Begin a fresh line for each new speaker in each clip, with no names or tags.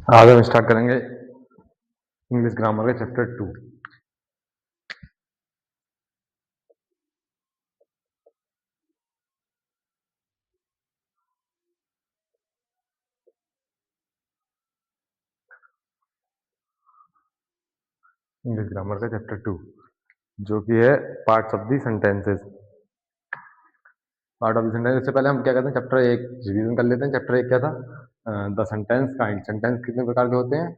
आज हम स्टार्ट करेंगे इंग्लिश ग्रामर के चैप्टर 2। इंग्लिश ग्रामर का चैप्टर 2 जो कि है parts of the sentences. Part of the sentence इससे पहले हम क्या करते हैं, चैप्टर 1 रिवीजन कर लेते हैं। चैप्टर 1 क्या था? The sentence kind. सेंटेंस कितने प्रकार के होते हैं?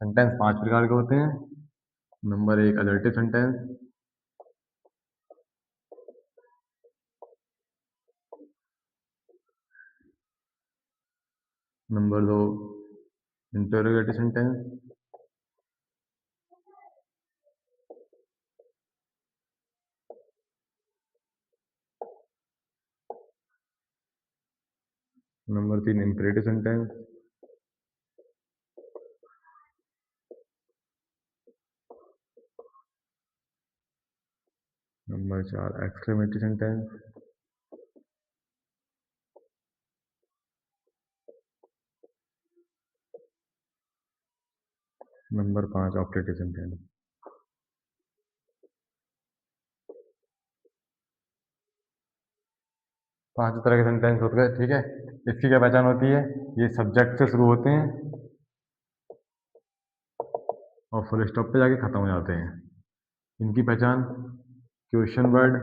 सेंटेंस 5 प्रकार के होते हैं। Number 1 assertive sentence, number 2 interrogative sentence, number 3 imperative sentence, number 4 exclamatory sentence, number 5 optative sentence. 5 तरह के सेंटेंस होते हैं, ठीक है। इसकी क्या पहचान होती है? ये सब्जेक्ट से शुरू होते हैं और फुल स्टॉप पे जाके खत्म हो जाते हैं। इनकी पहचान क्वेश्चन वर्ड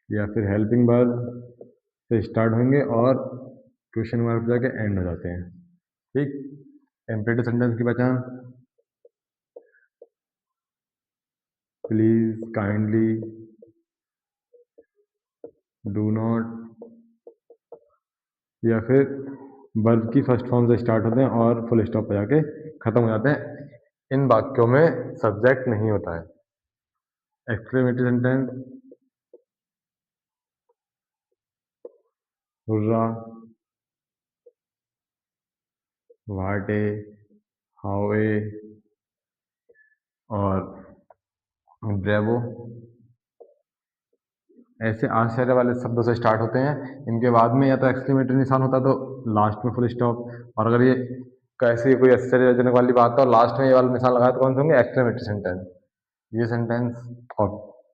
या फिर हेल्पिंग वर्ब से स्टार्ट होंगे और क्वेश्चन वर्ब पे जाके एंड हो जाते हैं, ठीक। इम्परेटिव सेंटेंस की पहचान प्लीज, काइंडली, डू नॉट, या फिर वर्ब की फर्स्ट फॉर्म से स्टार्ट होते हैं और फुल स्टॉप पे जाके खत्म हो जाते हैं। इन वाक्यों में सब्जेक्ट नहीं होता है। Exclamatory sentence hurrah, what a, how a और ब्रेवो ऐसे आश्चर्य वाले शब्दों से स्टार्ट होते हैं। इनके बाद में या तो एक्सक्लेमेटरी निशान होता है तो लास्ट में फुल स्टॉप, और अगर ये कैसी कोई आश्चर्यजनक वाली बात है और लास्ट में ये वाला निशान लगाए तो कौन से होंगे? Exclamatory sentence. ये सेंटेंस और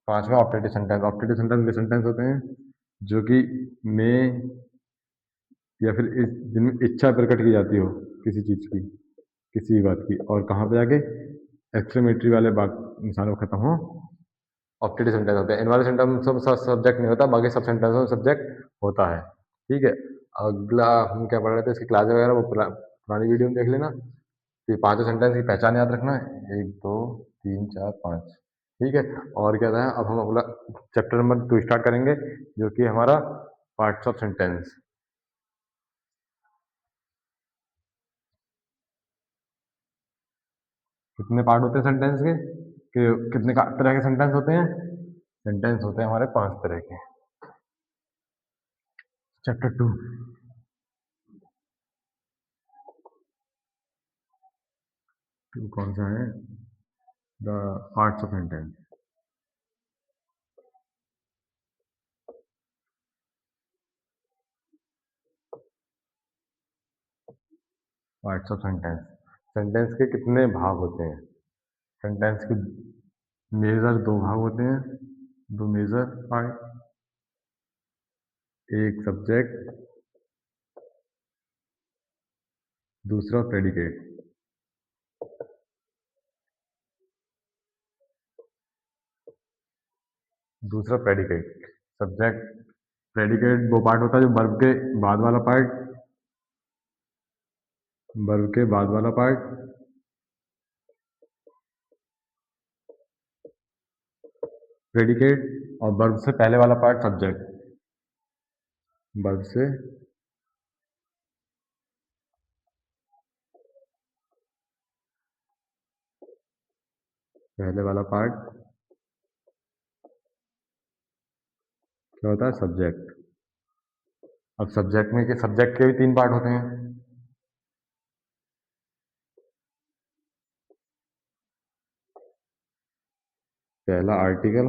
पांचवा ऑप्टेटिव सेंटेंस। ऑप्टेटिव सेंटेंस के सेंटेंस होते हैं जो कि में या फिर जिनमें इच्छा प्रकट की जाती हो किसी चीज की, किसी भी बात की, और कहाँ पे जाके एक्सक्लेमेटरी वाले बात निशानों खत्म हो, ऑप्टेटिव सेंटेंस होते हैं। इन वाले सेंटेंस में सब्जेक्ट नहीं होता, बाकी सब सेंटेंस में सब्जेक्ट होता है, ठीक है। अगला हम क्या पढ़ रहे थे, इसकी क्लास वगैरह वो पुरानी वीडियो में देख लेना। तो ये पांचों सेंटेंस की पहचान याद रखना है, 1 2 3 4 5, ठीक है। और क्या था, अब हम अगला चैप्टर नंबर 2 स्टार्ट करेंगे जो कि हमारा पार्ट्स ऑफ सेंटेंस। कितने पार्ट होते हैं सेंटेंस के? कितने तरह के सेंटेंस होते हैं? सेंटेंस होते हैं हमारे 5 तरह के। चैप्टर 2 कौन सा है? The parts of sentence. Parts of sentence. Sentence के कितने भाग होते हैं? सेंटेंस के मेजर 2 भाग होते हैं, 2 मेजर पार्ट। एक सब्जेक्ट, दूसरा प्रेडिकेट। दूसरा प्रेडिकेट। सब्जेक्ट, प्रेडिकेट वो पार्ट होता है जो वर्ब के बाद वाला पार्ट, वर्ब के बाद वाला पार्ट। प्रेडिकेट और वर्ब से पहले वाला पार्ट सब्जेक्ट। वर्ब से पहले वाला पार्ट क्या होता है? सब्जेक्ट। अब सब्जेक्ट में के सब्जेक्ट के भी 3 पार्ट होते हैं। पहला आर्टिकल,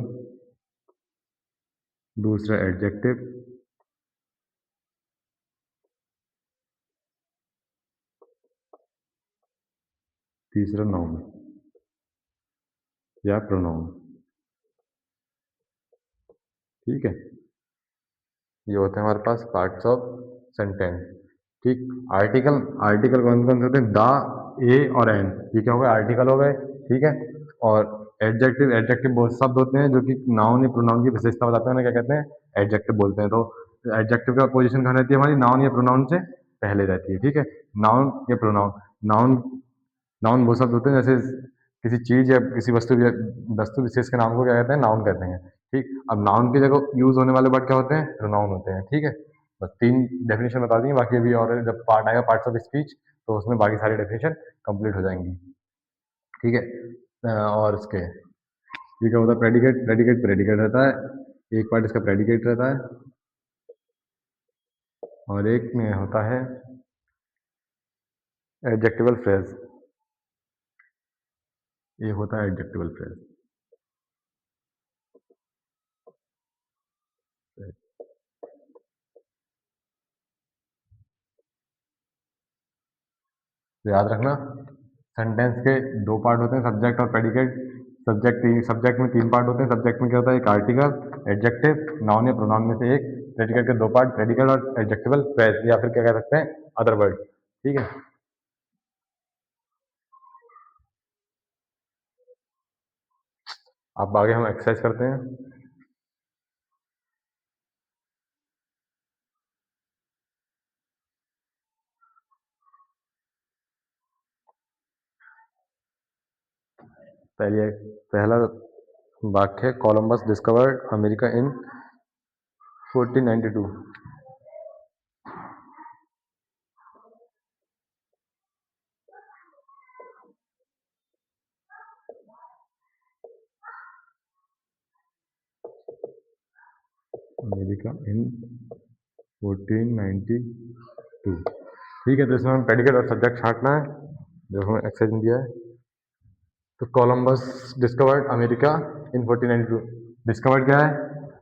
दूसरा एडजेक्टिव, तीसरा नाउन या प्रोनाउन। ठीक है, ये होते हैं हमारे पास पार्ट्स ऑफ सेंटेंस। ठीक, आर्टिकल, आर्टिकल कौन कौन से होते हैं? दा, ए और एन, ये क्या हो गए? आर्टिकल हो गए। ठीक है, और एडजेक्टिव, एडजेक्टिव वो शब्द होते हैं जो कि नाउन या प्रोनाउन की विशेषता बताते हैं, उन्हें क्या कहते हैं? एडजेक्टिव बोलते हैं। तो एडजेक्टिव का पोजीशन कहाँ रहती है हमारी? नाउन या प्रोनाउन से पहले रहती है। ठीक है, नाउन या प्रोनाउन। नाउन, नाउन वो शब्द होते हैं जैसे किसी चीज या किसी वस्तु विशेष के नाम को क्या कहते हैं? नाउन कहते हैं। ठीक, अब नाउन की जगह यूज होने वाले वर्ड क्या होते हैं? प्रोनाउन होते हैं। ठीक है, बस तीन डेफिनेशन बता दी, बाकी अभी और जब पार्ट आएगा पार्ट्स ऑफ स्पीच तो उसमें बाकी सारी डेफिनेशन कंप्लीट हो जाएंगी। ठीक है, और इसके ये क्या होता है? प्रेडिकेट, प्रेडिकेट प्रेडिकेट रहता है, एक पार्ट इसका प्रेडिकेट रहता है और एक में होता है एडजेक्टिवल फ्रेज। ये होता है एडजेक्टिवल फ्रेज। तो याद रखना, सेंटेंस के दो पार्ट होते हैं, सब्जेक्ट और प्रेडिकेट। सब्जेक्ट में तीन पार्ट होते हैं। सब्जेक्ट में क्या होता है? एक आर्टिकल, एडजेक्टिव, नाउन या प्रोनाउन में से एक। प्रेडिकेट के दो पार्ट, प्रेडिकल और एडजेक्टिवल फ्रेज, या फिर क्या कह सकते हैं? Other word. ठीक है, अब आगे हम एक्सरसाइज करते हैं। पहले पहला वाक्य, Columbus discovered America in 1492। America in 1492। ठीक है, तो इसमें हमें प्रेडिकेट और सब्जेक्ट छांटना है जो हमें एक्सरसाइज में दिया है। तो Columbus discovered America in 1492। Discovered क्या है?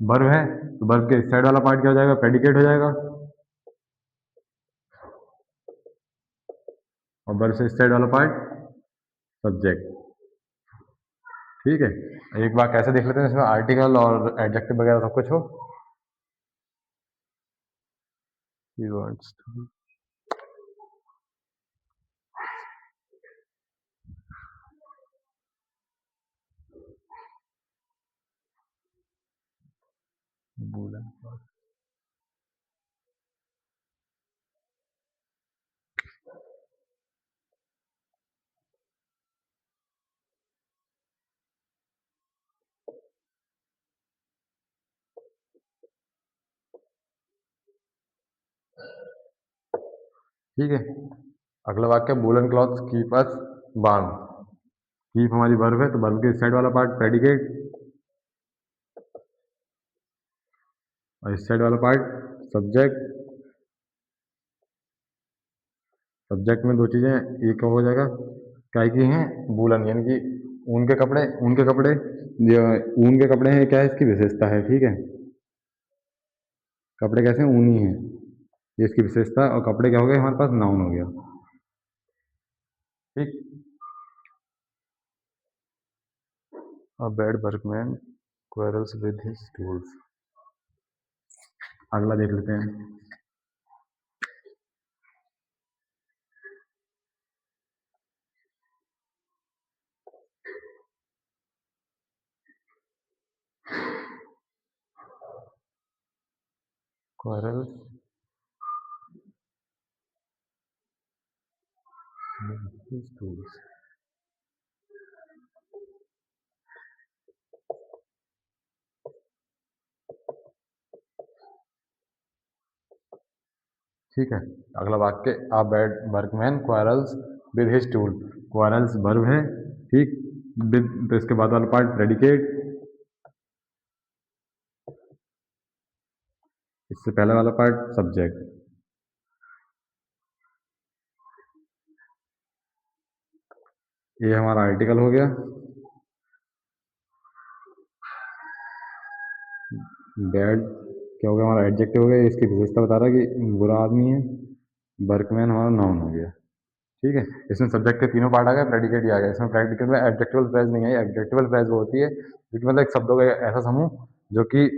वर्ब है, तो वर्ब के इस साइड वाला पार्ट क्या हो जाएगा? प्रेडिकेट हो जाएगा, और वर्ब से इस साइड वाला पार्ट सब्जेक्ट। ठीक है, एक बार कैसे देख लेते हैं इसमें आर्टिकल और एडजेक्टिव वगैरह सब कुछ हो। He wants to बोला। ठीक है, अगला वाक्य, woollen clothes keep us warm. Keep हमारी वर्ब है, तो वर्ब के इस साइड वाला पार्ट प्रेडिकेट और इस साइड वाला पार्ट सब्जेक्ट। सब्जेक्ट में दो चीजें, एक हो जाएगा क्या की हैं? वूलन, यानी कि ऊन के कपड़े। ऊन के कपड़े, ये ऊन के कपड़े हैं, क्या है इसकी विशेषता है? ठीक है, कपड़े कैसे हैं? ऊनी है, ये इसकी विशेषता है। और कपड़े क्या हो गए हमारे पास? नाउन हो गया। ठीक, a bad workman quarrels with his tools। अगला देख लेते हैं। quarrels with his tools। ठीक है, अगला वाक्य, a bad workman quarrels with his tool। quarrels verb है, ठीक, with तो इसके बाद वाला पार्ट प्रेडिकेट, इससे पहले वाला पार्ट सब्जेक्ट। ये हमारा आर्टिकल हो गया। बैड क्या हो गया? हमारा एडजेक्टिव हो गया, इसकी विशेषता बता रहा है कि बुरा आदमी है। वर्कमैन हमारा नाउन हो गया। ठीक है। इसमें सब्जेक्ट के तीनों पार्ट आ गए, प्रेडिकेट ही आ गया। इसमें प्रेडिकेट में एडजेक्टिवल फ्रेज नहीं आई। एडजेक्टिवल फ्रेज वो होती है जो कि मतलब एक शब्दों का ऐसा समूह जो कि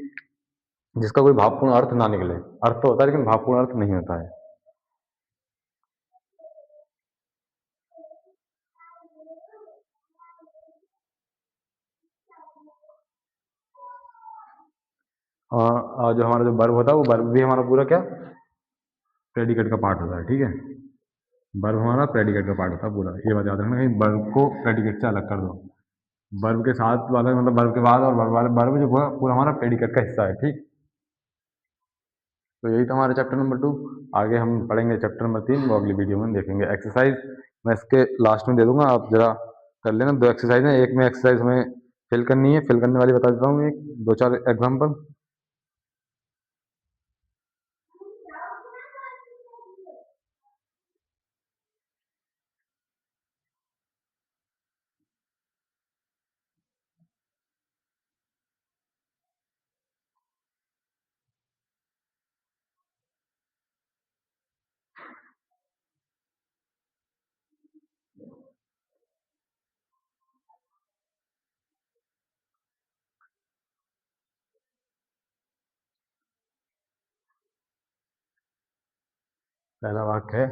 जिसका कोई भावपूर्ण अर्थ ना निकले। अर्थ तो होता है लेकिन भावपूर्ण अर्थ नहीं होता है। और जो हमारा जो वर्ब होता है वो वर्ब भी हमारा पूरा क्या प्रेडिकेट का पार्ट होता है। ठीक है, वर्ब हमारा प्रेडिकेट का पार्ट होता है पूरा। ये बात याद रखना, कहीं वर्ब को प्रेडिकेट से अलग कर दो। वर्ब के साथ वाला मतलब वर्ब के बाद और वर्ब वाला वर्ब जो पूरा पूरा हमारा प्रेडिकेट का हिस्सा है। ठीक, तो यही था हमारा चैप्टर नंबर 2। आगे हम पढ़ेंगे चैप्टर नंबर 3, वो अगली वीडियो में देखेंगे। एक्सरसाइज मैं इसके लास्ट में दे दूंगा, आप जरा कर लेना। 2 एक्सरसाइज है, एक में एक्सरसाइज हमें फिल करनी है, फिल करने वाली बता देता हूँ, एक 2-4 एग्जाम्पल। पहला वाक्य है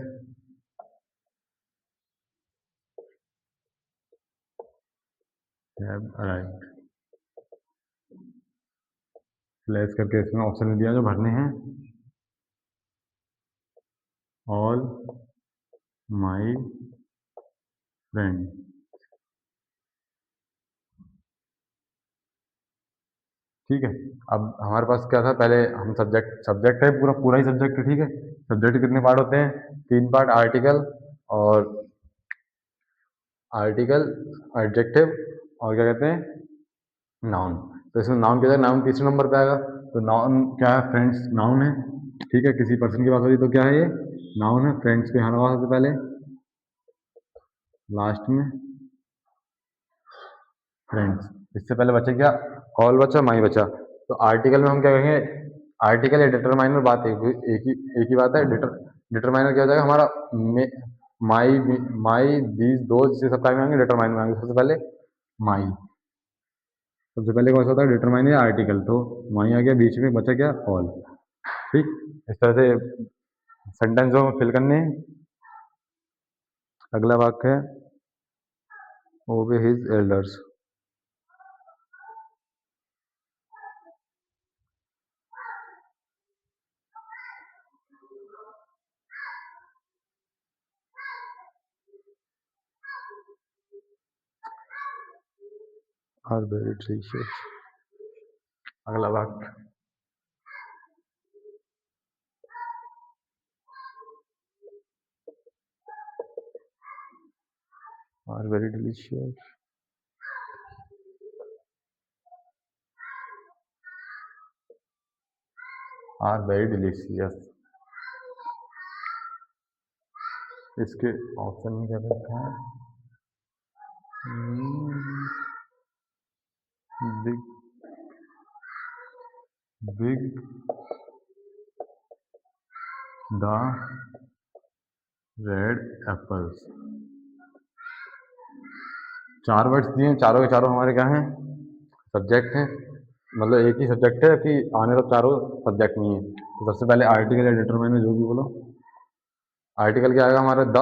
हैव अराइव्ड। स्लैश करके इसमें ऑप्शन दिया जो भरने हैं। All my friend. ठीक है, अब हमारे पास क्या था, पहले हम सब्जेक्ट सब्जेक्ट है, पूरा पूरा ही सब्जेक्ट है। ठीक है, सब्जेक्ट कितने पार्ट होते हैं, 3 पार्ट। आर्टिकल और आर्टिकल, एडजेक्टिव और क्या कहते हैं नाउन। तो इसमें नाउन क्या है, नाउन तीसरे नंबर पे आएगा। तो नाउन क्या है, फ्रेंड्स नाउन है। ठीक है, किसी पर्सन की बात हो रही तो क्या है, ये नाउन है। फ्रेंड्स पे यहाँ लगा सबसे पहले, लास्ट में फ्रेंड्स। इससे पहले बचे क्या, ऑल बचा, माई बचा। तो आर्टिकल में हम क्या कहेंगे, आर्टिकल या डिटरमाइनर बात एक ही बात है। डिटरमाइनर क्या हो जाएगा हमारा, माई माई दीज दो से सब टाइम आएंगे, डिटरमाइनर में आएंगे सबसे पहले माई। सबसे पहले कौन सा होता है, डिटरमाइनर या आर्टिकल। तो माई आ गया, बीच में बचा क्या, ऑल। ठीक, इस तरह से सेंटेंस में फिल करने हैं। अगला वाक्य है obey his elders. Are very delicious. अगला वाक्य are very delicious. Are very delicious. इसके ऑप्शन में क्या रखा है, big big the red apples. 4 words दिए हैं, चारों के चारों हमारे क्या हैं, सब्जेक्ट हैं। मतलब एक ही सब्जेक्ट है कि आने तक चारों सब्जेक्ट नहीं है। तो सबसे पहले आर्टिकल या डिटरमाइनर जो भी बोलो। आर्टिकल क्या आएगा हमारा, द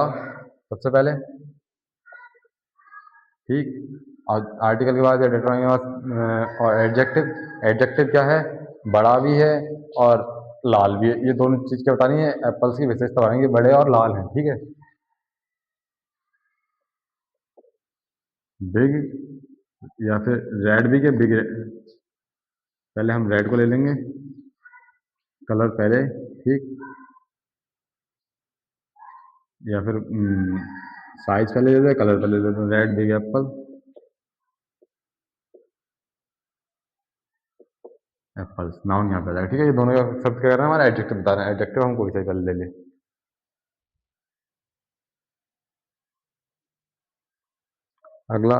सबसे पहले। ठीक, और आर्टिकल के बाद या डिटरमाइनर के बाद और एडजेक्टिव। एडजेक्टिव क्या है, बड़ा भी है और लाल भी है। ये दोनों चीज क्या बतानी है, एप्पल्स की विशेषता बताएंगे, बड़े और लाल हैं। ठीक है, बिग या फिर रेड भी के बिग। पहले हम रेड को ले लेंगे, कलर पहले। ठीक, या फिर साइज पहले ले लेते हैं, कलर पहले ले लेते हैं। Red big Apple, apples noun यहाँ पे आ जाएगा। ठीक है, ये दोनों का शब्द क्या कर रहे हैं, हमारा एडजेक्टिव बता रहे हैं। एडजेक्टिव हम कोई सा कर ले ले। अगला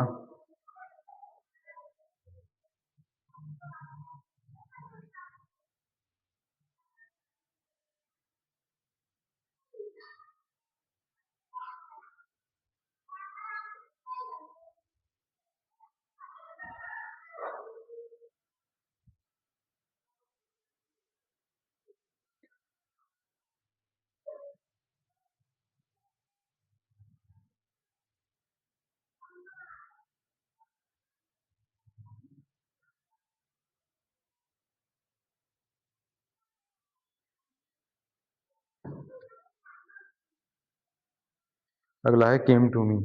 अगला है केम टू मी।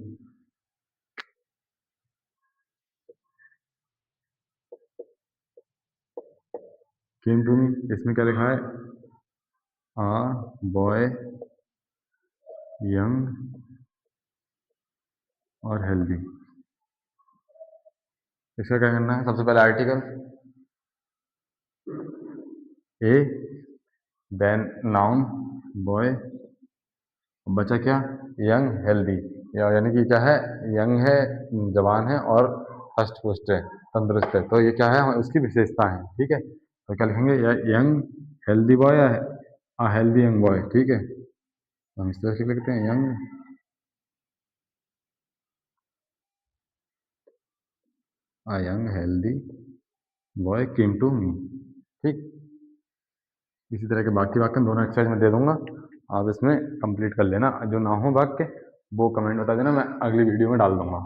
केम टू मी, इसमें क्या लिखा है? आ बॉय यंग और हेल्दी। इसका क्या करना है? सबसे पहले article a, then noun boy, बचा क्या? Young healthy. यानी कि क्या है? यंग है, जवान है और हष्ट पुष्ट है, तंदुरुस्त है। तो ये क्या है? उसकी विशेषता है। ठीक है, तो क्या लिखेंगे? यंग हेल्दी बॉय या हेल्दी यंग बॉय। ठीक है, तो हम इस तरह से लिखते हैं, young healthy boy came to me. ठीक, इसी तरह के बाकी वाक्य दोनों एक्सरसाइज में दे दूंगा, आप इसमें कंप्लीट कर लेना। जो ना हो वाक्य वो कमेंट बता देना, मैं अगली वीडियो में डाल दूंगा।